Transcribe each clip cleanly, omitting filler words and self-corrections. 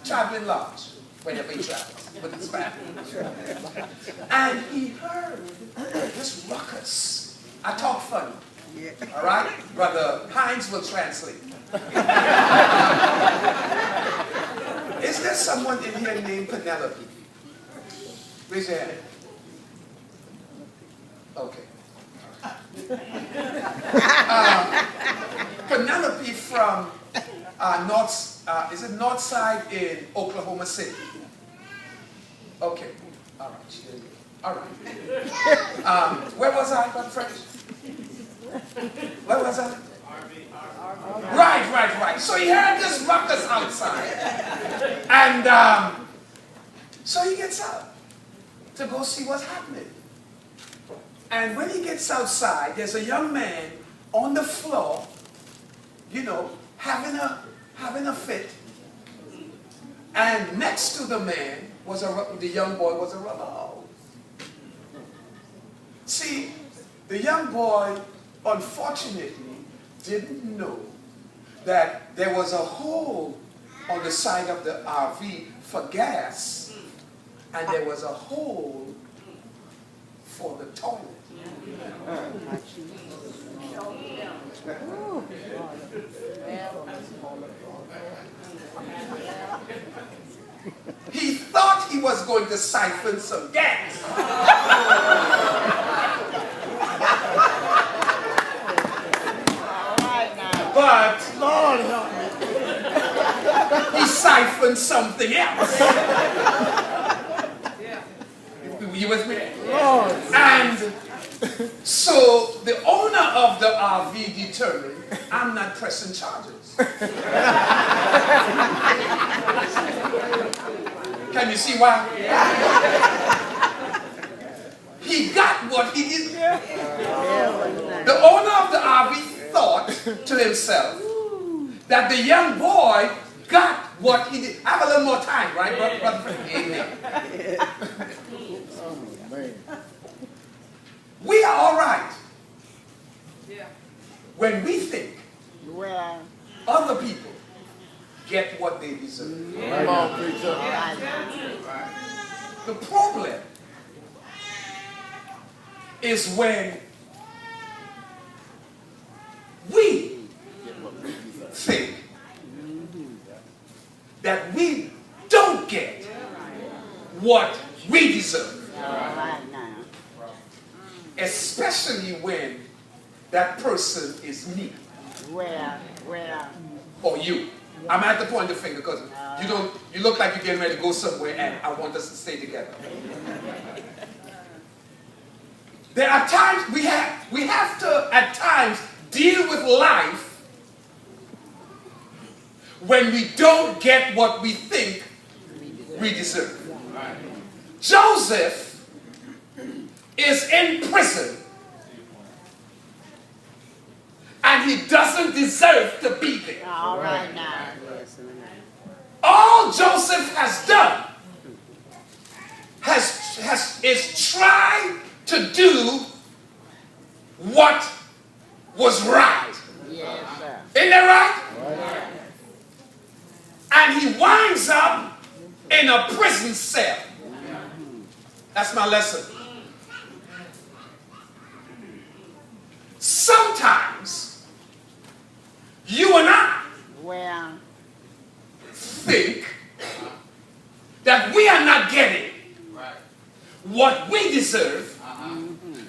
traveling large whenever he travels with his family. And he heard this ruckus. I talk funny. All right? Brother Hines will translate. Is there someone in here named Penelope? Raise your hand. Okay. Penelope from is it North Side in Oklahoma City? Okay. All right. All right. Where was I, Brother French? Where was I? Right. So he heard this ruckus outside. And so he gets up to go see what's happening. And when he gets outside, there's a young man on the floor, you know, having a fit. And next to the man was the young boy was a rubber hole. See, the young boy, unfortunately, didn't know that there was a hole on the side of the RV for gas, and there was a hole for the toilet. He thought he was going to siphon some gas. But Lord help me. He siphoned something else. You with me? Lord. And so the owner of the RV determined, I'm not pressing charges. Can you see why? He got what he did. The owner of the RV thought to himself that the young boy got what he did. I have a little more time, right, brother? Amen. We are all right when we think other people get what they deserve. The problem is when we think that we don't get what we deserve. Especially when that person is me. Or you. I'm at the point of the finger because you look like you're getting ready to go somewhere and I want us to stay together. There are times we have to at times deal with life when we don't get what we think we deserve. Joseph is in prison and he doesn't deserve to be there. All right now. All Joseph has done is try to do what was right. Yes, sir. Isn't that right? And he winds up in a prison cell. That's my lesson. Sometimes you and I think that we are not getting what we deserve,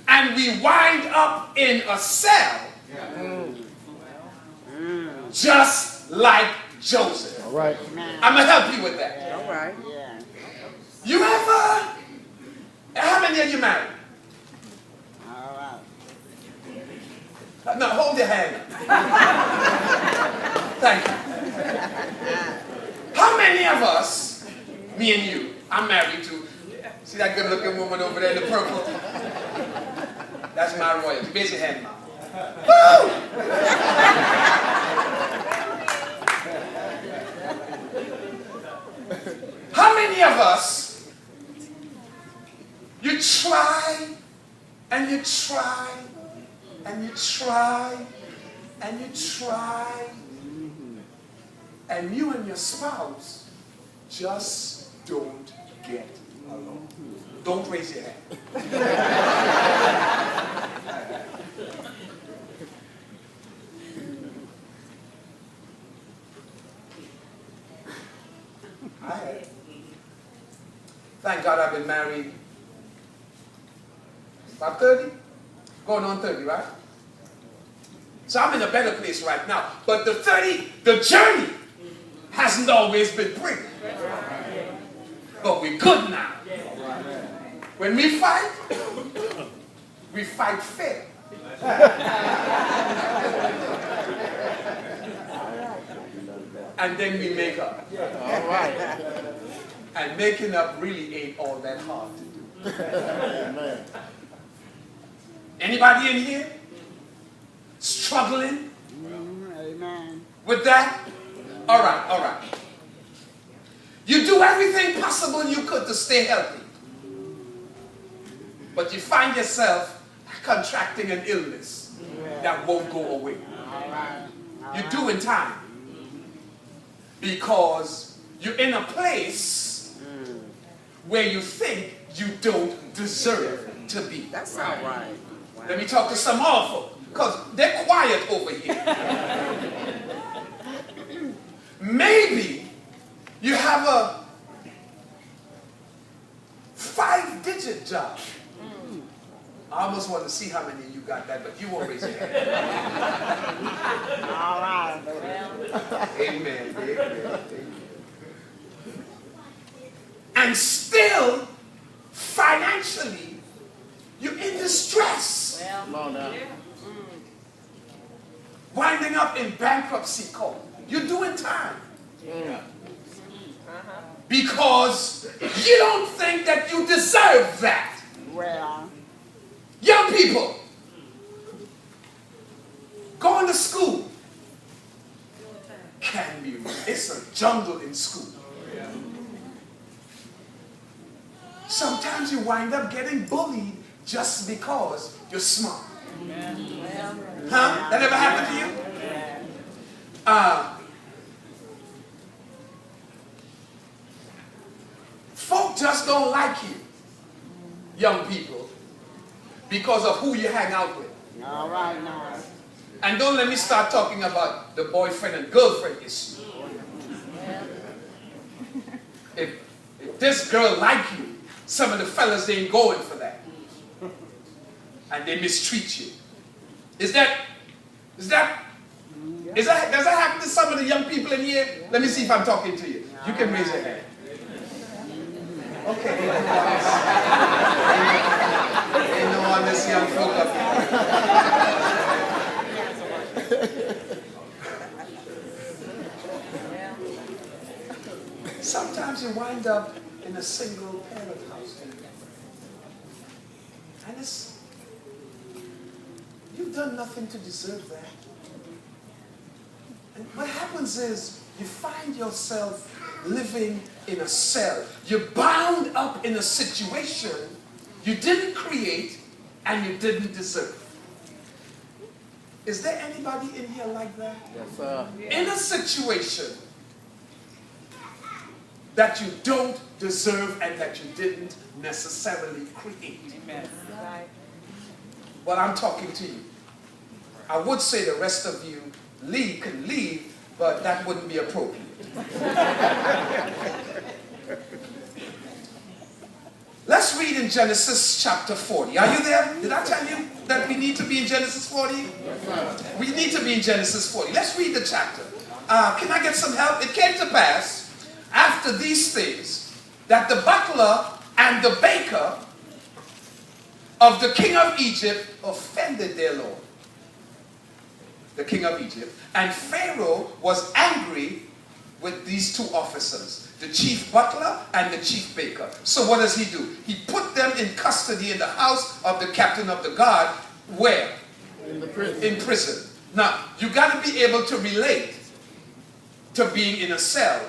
and we wind up in a cell just like Joseph. All right. I'm going to help you with that. All right. Yeah. You ever, how many of you married? All right. No, hold your hand up. Thank you. How many of us, me and you, I'm married to, see that good looking woman over there in the purple? That's my royalty. Raise your hand, Mom. Woo! How many of us, you try and you try and you try and you try, and you and your spouse just don't get along. Don't raise your hand. I had. Thank God I've been married about 30, going on 30, right? So I'm in a better place right now. But the journey hasn't always been pretty. But we're good now. When we fight fair. And then we make up. All right. And making up really ain't all that hard to do. Amen. Anybody in here struggling Amen. with that? All right, all right. You do everything possible you could to stay healthy. But you find yourself contracting an illness that won't go away. All right. You're doing time. Because you're in a place where you think you don't deserve to be. That's all right. Let me talk to some awful, because they're quiet over here. Maybe you have a 5-digit job. I almost want to see how many of you got that, but you won't raise your hand. All right. Amen. Amen. And still, financially, you're in distress. Come on now. Winding up in bankruptcy court. You're doing time. Because you don't think that you deserve that. Well. Young people, going to school can be, it's a jungle in school. Sometimes you wind up getting bullied just because you're smart. Huh? That ever happened to you? Folk just don't like you, young people, because of who you hang out with. All right now. And don't let me start talking about the boyfriend and girlfriend issue. If this girl like you, some of the fellas, they ain't going for that. And they mistreat you. Does that happen to some of the young people in here? Let me see if I'm talking to you. You can raise your hand. Okay. Ain't no one this young folk up here. Sometimes you wind up in a single parent house. And you've done nothing to deserve that. And what happens is you find yourself living in a cell. You're bound up in a situation you didn't create and you didn't deserve. Is there anybody in here like that? Yes, sir. In a situation that you don't deserve and that you didn't necessarily create. Amen. Well, I'm talking to you. I would say the rest of you can leave, but that wouldn't be appropriate. Let's read in Genesis chapter 40. Are you there? Did I tell you that we need to be in Genesis 40? Yes, we need to be in Genesis 40. Let's read the chapter. Can I get some help? It came to pass after these things that the butler and the baker of the king of Egypt offended their lord, the king of Egypt, and Pharaoh was angry with these two officers, the chief butler and the chief baker. So what does he do? He put them in custody in the house of the captain of the guard. Where? In the prison. In prison. Now, you got to be able to relate to being in a cell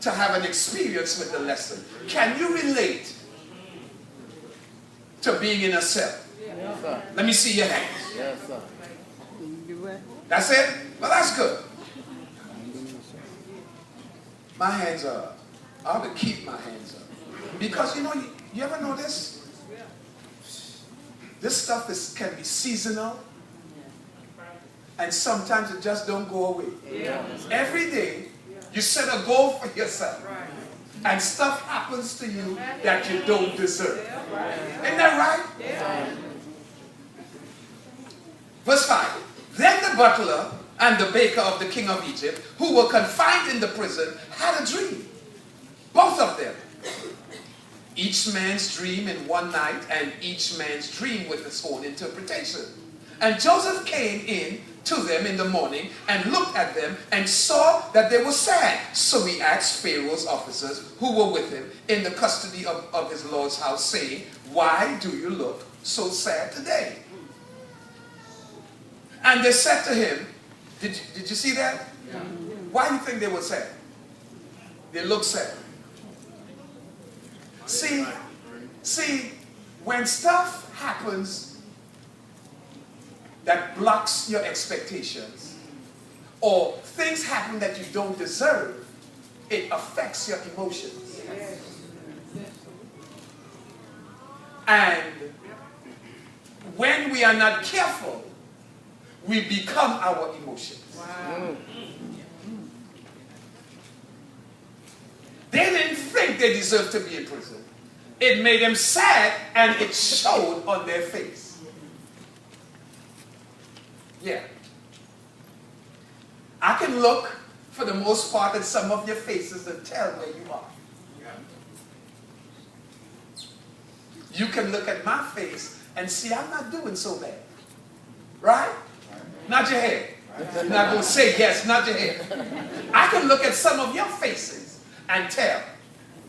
to have an experience with the lesson. Can you relate to being in a cell? Yes, sir. Let me see your hands. Yes, sir. That's it? Well, that's good. My hands are up. I ought to keep my hands up. Because you ever notice? This stuff can be seasonal. And sometimes it just don't go away. Every day, you set a goal for yourself. And stuff happens to you that you don't deserve. Isn't that right? Verse 5. Then the butler and the baker of the king of Egypt, who were confined in the prison, had a dream. Both of them. Each man's dream in one night, and each man's dream with its own interpretation. And Joseph came in to them in the morning and looked at them and saw that they were sad. So he asked Pharaoh's officers who were with him in the custody of his Lord's house, saying, why do you look so sad today? And they said to him, did you see that? Yeah. Why do you think they were sad? They looked sad. See, when stuff happens that blocks your expectations, or things happen that you don't deserve, it affects your emotions. And when we are not careful, we become our emotions. Wow. They didn't think they deserved to be in prison. It made them sad, and it showed on their face. Yeah. I can look, for the most part, at some of your faces and tell where you are. You can look at my face and see I'm not doing so bad. Right? Nod your head. You're not going to say yes, nod your head. I can look at some of your faces and tell.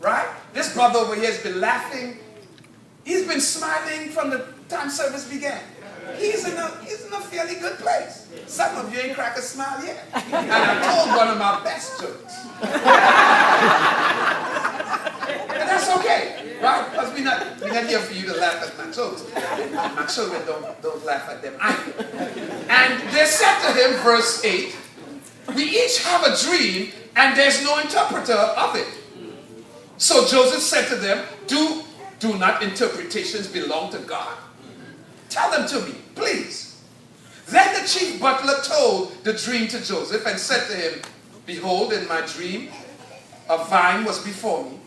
Right? This brother over here has been laughing. He's been smiling from the time service began. He's in a fairly good place. Some of you ain't cracked a smile yet. And I told one of my best jokes. And that's okay, right? Because we're not here for you to laugh at my jokes. My children don't laugh at them either. And they said to him, verse 8, we each have a dream, and there's no interpreter of it. So Joseph said to them, do not interpretations belong to God? Tell them to me, please. Then the chief butler told the dream to Joseph and said to him, behold, in my dream, a vine was before me,